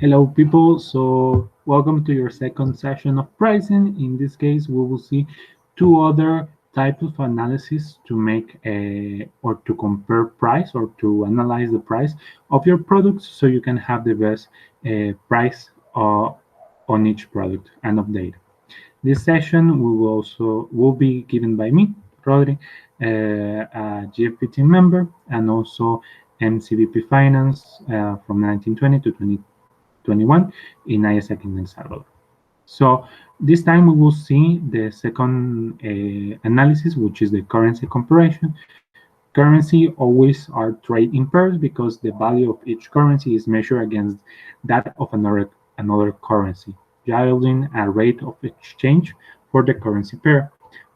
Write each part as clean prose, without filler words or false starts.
Hello, people. So, welcome to your second session of pricing. In this case, we will see two other types of analysis to make or to compare price or to analyze the price of your products so you can have the best price on each product and update. This session will be given by me, Rodri, a GFB team member, and also MCVP Finance from 1920 to 2021 in AIESEC in El Salvador. So this time we will see the second analysis, which is the currency comparison. Currency always are trade in pairs because the value of each currency is measured against that of another currency, yielding a rate of exchange for the currency pair.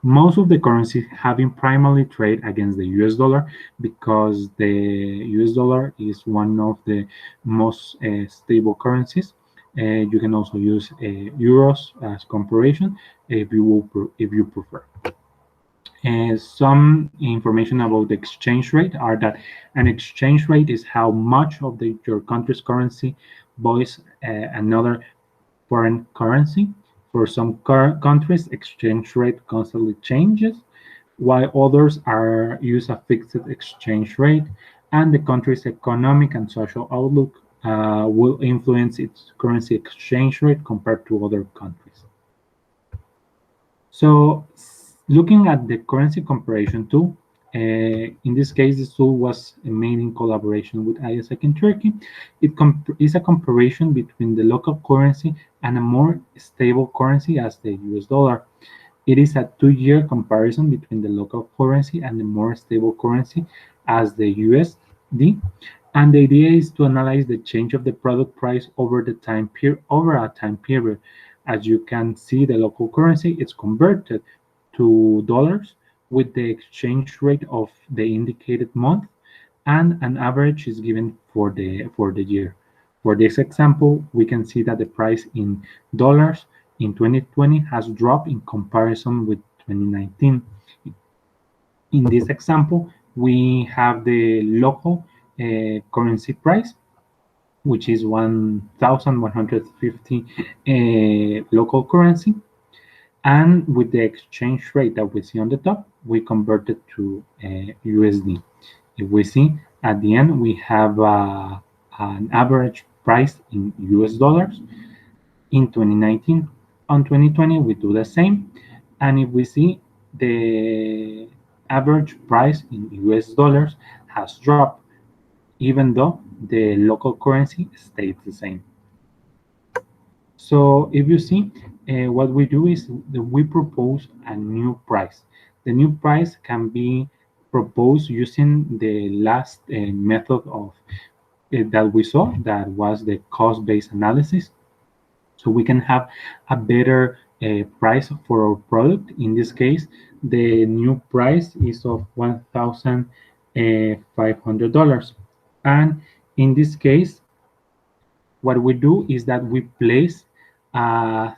Most of the currencies have been primarily traded against the US dollar because the US dollar is one of the most stable currencies. You can also use euros as comparison if you prefer. Some information about the exchange rate are that an exchange rate is how much of your country's currency buys another foreign currency. For some countries, exchange rate constantly changes, while others are use a fixed exchange rate, and the country's economic and social outlook will influence its currency exchange rate compared to other countries. So looking at the currency comparison tool, in this case, this tool was made in collaboration with AIESEC in Turkey. It is a comparison between the local currency and a more stable currency as the US dollar. It is a 2-year comparison between the local currency and the more stable currency as the USD. And the idea is to analyze the change of the product price over a time period. As you can see, the local currency is converted to dollars with the exchange rate of the indicated month, and an average is given for the year. For this example, we can see that the price in dollars in 2020 has dropped in comparison with 2019. In this example, we have the local currency price, which is 1,150 local currency. And with the exchange rate that we see on the top, we convert it to USD. If we see at the end, we have an average price in US dollars in 2019. On 2020, we do the same. And if we see the average price in US dollars has dropped, even though the local currency stays the same. So if you see, what we do is that we propose a new price. The new price can be proposed using the last method of that we saw, that was the cost-based analysis. So we can have a better price for our product. In this case, the new price is of $1,500. And in this case, what we do is that we place a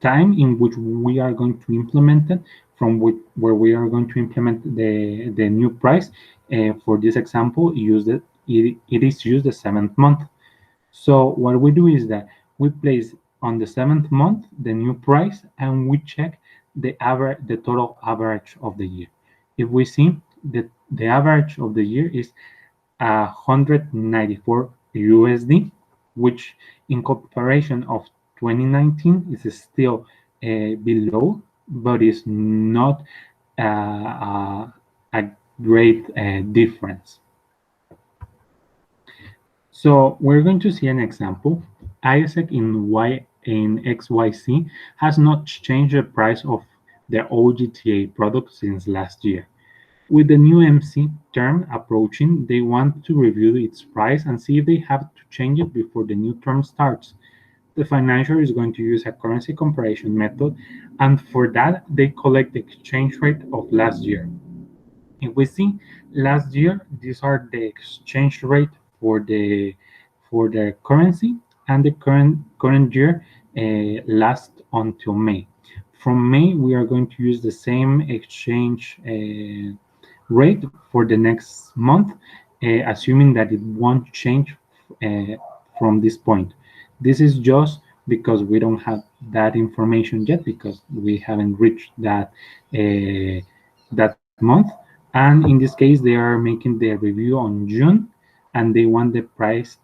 time in which we are going to implement it, where we are going to implement the new price. For this example, it is used the 7th month. So what we do is that we place on the 7th month the new price, and we check the total average of the year. If we see that the average of the year is 194 USD, which in comparison of 2019 is still below, but is not a great difference. So we're going to see an example. AIESEC in XYZ has not changed the price of the OGTA product since last year. With the new MC term approaching, they want to review its price and see if they have to change it before the new term starts. The financier is going to use a currency comparison method, and for that, they collect the exchange rate of last year. If we see last year, these are the exchange rate for the currency, and the current year lasts until May. From May, we are going to use the same exchange rate for the next month, assuming that it won't change from this point. This is just because we don't have that information yet because we haven't reached that month. And in this case, they are making the review on June, and they want the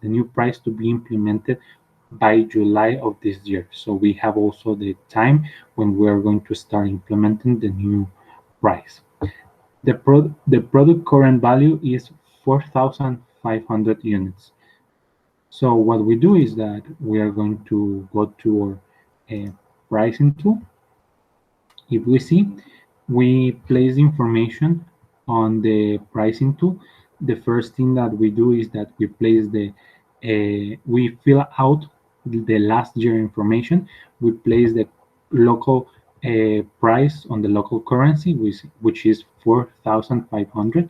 new price to be implemented by July of this year. So we have also the time when we are going to start implementing the new price. The product current value is 4,500 units. So what we do is that we are going to go to our pricing tool. If we see, we place information on the pricing tool. The first thing that we do is that we place we fill out the last year information. We place the local price on the local currency, which is 4,500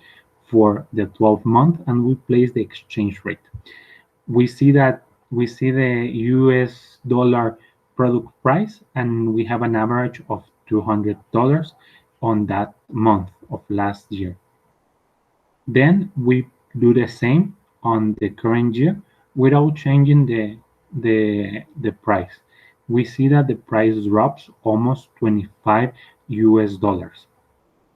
for the 12 month, and we place the exchange rate. We see the US dollar product price, and we have an average of $200 on that month of last year. Then we do the same on the current year without changing the price. We see that the price drops almost 25 US dollars.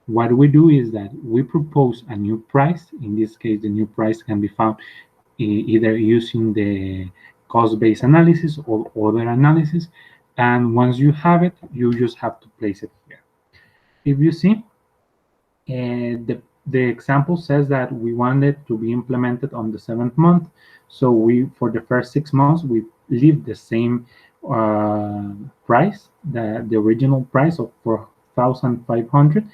What we do is that we propose a new price. In this case, the new price can be found either using the cost-based analysis or other analysis. And once you have it, you just have to place it here. If you see, the example says that we want it to be implemented on the 7th month. So for the first 6 months, we leave the same price, the original price of 4,500,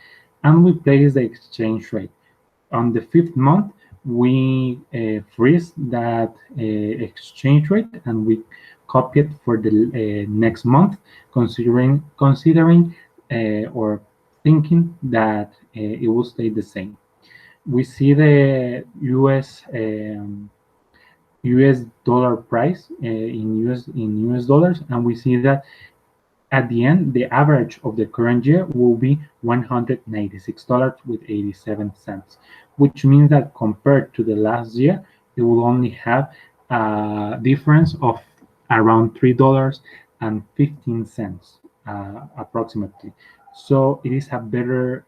and we place the exchange rate. On the 5th month, we freeze that exchange rate, and we copy it for the next month, considering or thinking that it will stay the same. We see the US dollar price in US dollars, and we see that at the end, the average of the current year will be $196.87, which means that compared to the last year, it will only have a difference of around $3.15 approximately. So it is a better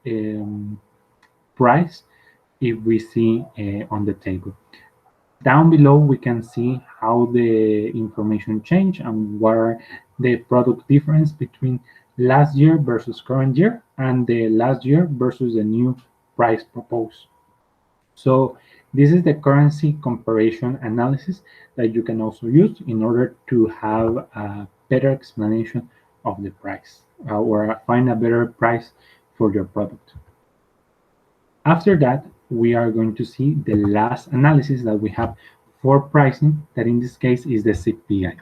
price if we see on the table. Down below, we can see how the information changed and what are the product difference between last year versus current year and the last year versus the new price proposed. So this is the currency comparison analysis that you can also use in order to have a better explanation of the price or find a better price for your product. After that, we are going to see the last analysis that we have for pricing, that in this case is the CPI.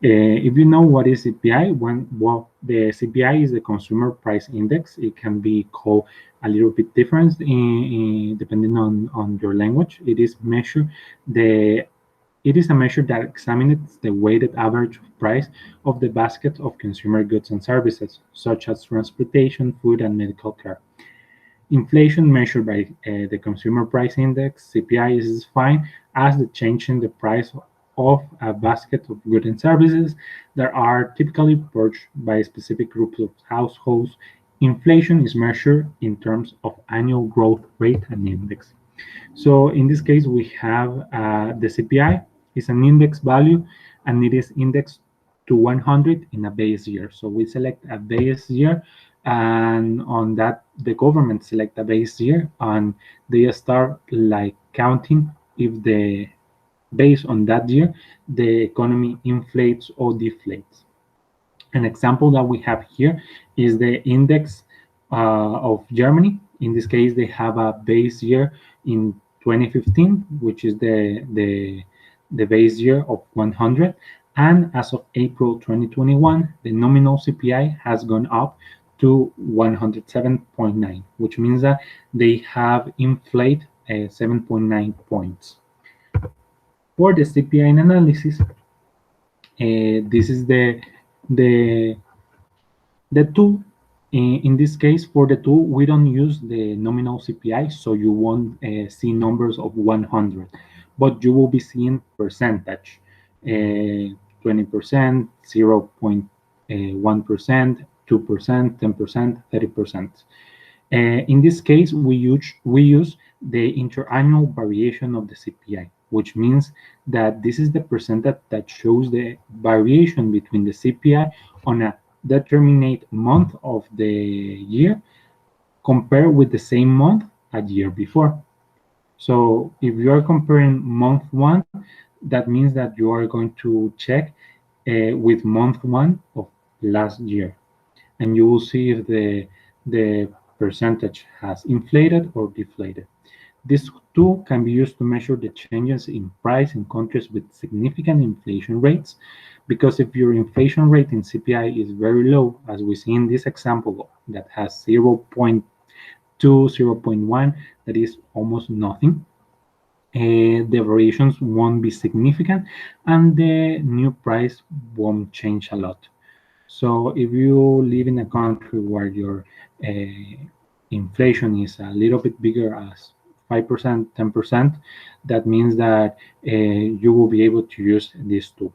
If you know what is CPI, the CPI is the Consumer Price Index. It can be called a little bit different depending on your language. It is a measure that examines the weighted average price of the basket of consumer goods and services, such as transportation, food, and medical care. Inflation measured by the Consumer Price Index, CPI, is defined as the change in the price of a basket of goods and services that are typically purchased by specific groups of households. Inflation is measured in terms of annual growth rate and index. So in this case, we have the CPI is an index value, and it is indexed to 100 in a base year. So we select a base year, and on that, the government select a base year, and they start like counting if based on that year, the economy inflates or deflates. An example that we have here is the index of Germany. In this case, they have a base year in 2015, which is the base year of 100. And as of April 2021, the nominal CPI has gone up to 107.9, which means that they have inflated 7.9 points. For the CPI analysis, this is the tool. In this case, for the tool, we don't use the nominal CPI, so you won't see numbers of 100. but you will be seeing percentage, 20%, 0.1%, 2%, 10%, 30%. In this case, we use the interannual variation of the CPI, which means that this is the percentage that shows the variation between the CPI on a determinate month of the year compared with the same month a year before. So if you are comparing month one, that means that you are going to check with month one of last year, and you will see if the percentage has inflated or deflated. This tool can be used to measure the changes in price in countries with significant inflation rates, because if your inflation rate in CPI is very low, as we see in this example that has 0.2, 0.1, that is almost nothing, the variations won't be significant and the new price won't change a lot. So if you live in a country where your inflation is a little bit bigger as 5%, 10%, that means that you will be able to use this tool.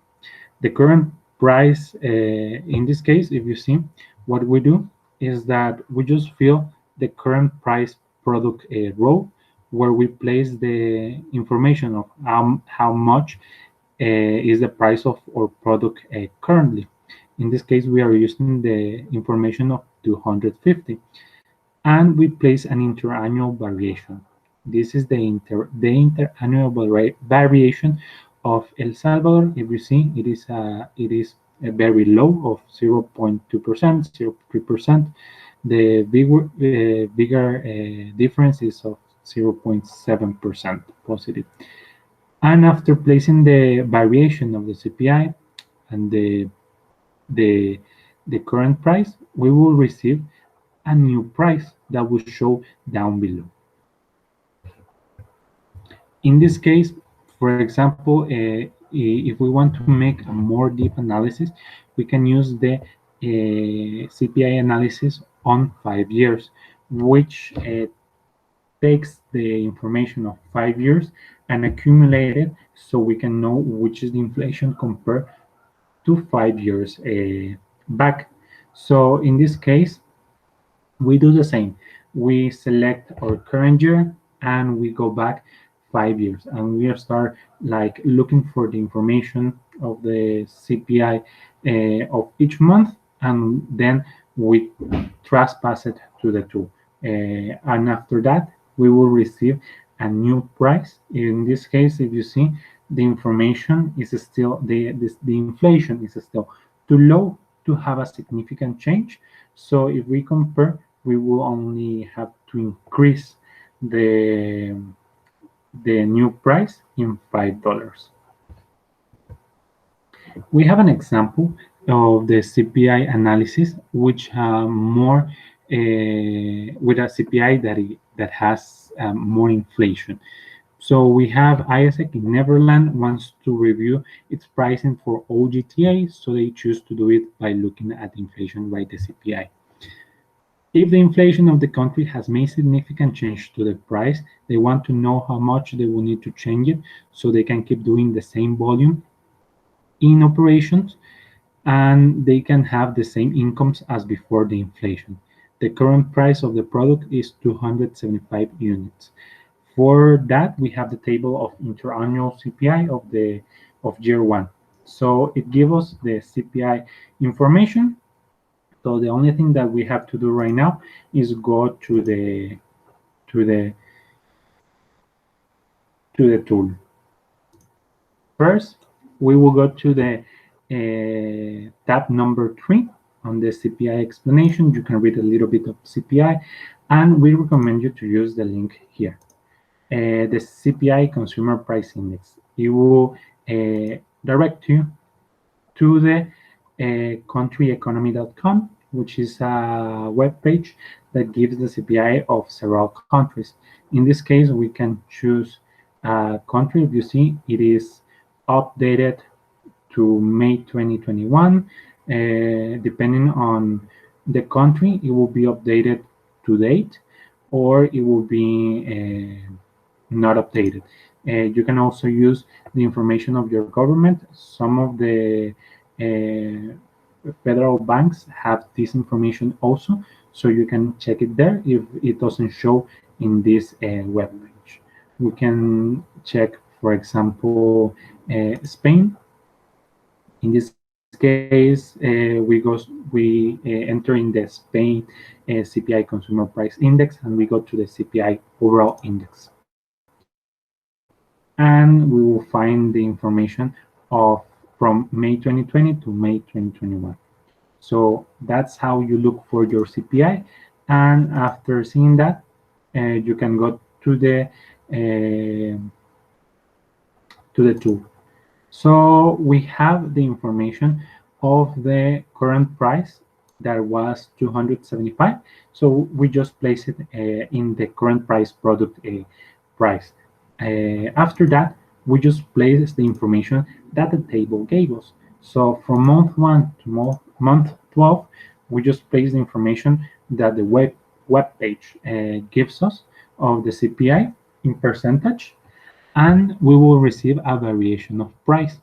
The current price, in this case, if you see, what we do is that we just fill the current price product row where we place the information of how much is the price of our product currently. In this case, we are using the information of 250, and we place an interannual variation. This is the interannual variation of El Salvador. If you see, it is a very low of 0.2%, 0.3%. The bigger difference is of 0.7% positive. And after placing the variation of the CPI and the current price, we will receive a new price that will show down below. In this case, for example, if we want to make a more deep analysis, we can use the CPI analysis on 5 years, which takes the information of 5 years and accumulate it so we can know which is the inflation compared to 5 years back. So in this case, we do the same. We select our current year and we go back 5 years, and we start like looking for the information of the CPI of each month, and then we trespass it to the tool. And after that, we will receive a new price. In this case, if you see, the information is still, the inflation is still too low to have a significant change. So if we compare, we will only have to increase the new price in $5. We have an example of the CPI analysis, which more with a CPI that has more inflation. So we have AIESEC in Netherlands wants to review its pricing for all GTA, so they choose to do it by looking at inflation by the CPI. If the inflation of the country has made significant change to the price, they want to know how much they will need to change it so they can keep doing the same volume in operations, and they can have the same incomes as before the inflation. The current price of the product is 275 units. For that, we have the table of interannual CPI of year one. So it gives us the CPI information. So the only thing that we have to do right now is go to the tool. First, we will go to the tab number 3 on the CPI explanation. You can read a little bit of CPI, and we recommend you to use the link here. The CPI Consumer Price Index. It will direct you to the countryeconomy.com, which is a web page that gives the CPI of several countries. In this case, we can choose a country. If you see, it is updated to May 2021. Depending on the country, it will be updated to date, or it will be not updated. You can also use the information of your government. Some of the federal banks have this information also, so you can check it there if it doesn't show in this web page. We can check, for example, Spain. In this case, we enter in the Spain CPI Consumer Price Index, and we go to the CPI Overall Index, and we will find the information of from May 2020 to May 2021. So that's how you look for your CPI, and after seeing that, you can go to the tool. So we have the information of the current price that was 275. So we just place it in the current price product price. After that, we just place the information that the table gave us. So from month 1 to month 12, we just place the information that the web page gives us of the CPI in percentage, and we will receive a variation of price,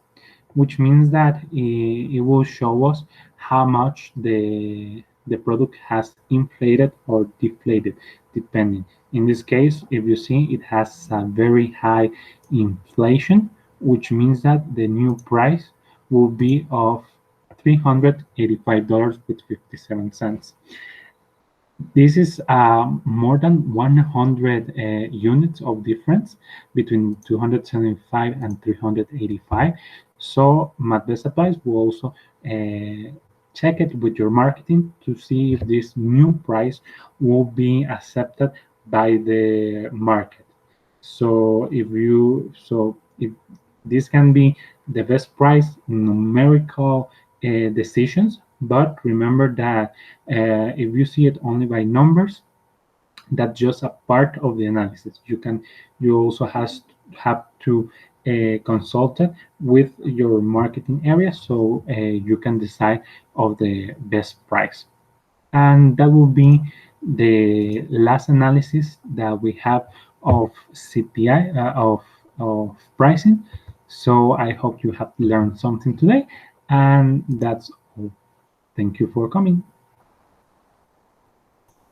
which means that it will show us how much the product has inflated or deflated, depending. In this case, if you see, it has a very high inflation, which means that the new price will be of $385 with 57 cents. This is more than 100 units of difference between 275 and 385. So MadBest Supplies will also check it with your marketing to see if this new price will be accepted by the market. So if this can be the best price numerical decisions, but remember that if you see it only by numbers, that's just a part of the analysis. You also have to consult it with your marketing area, so you can decide of the best price. And that will be the last analysis that we have of CPI of pricing. So I hope you have learned something today, and that's all. Thank you for coming.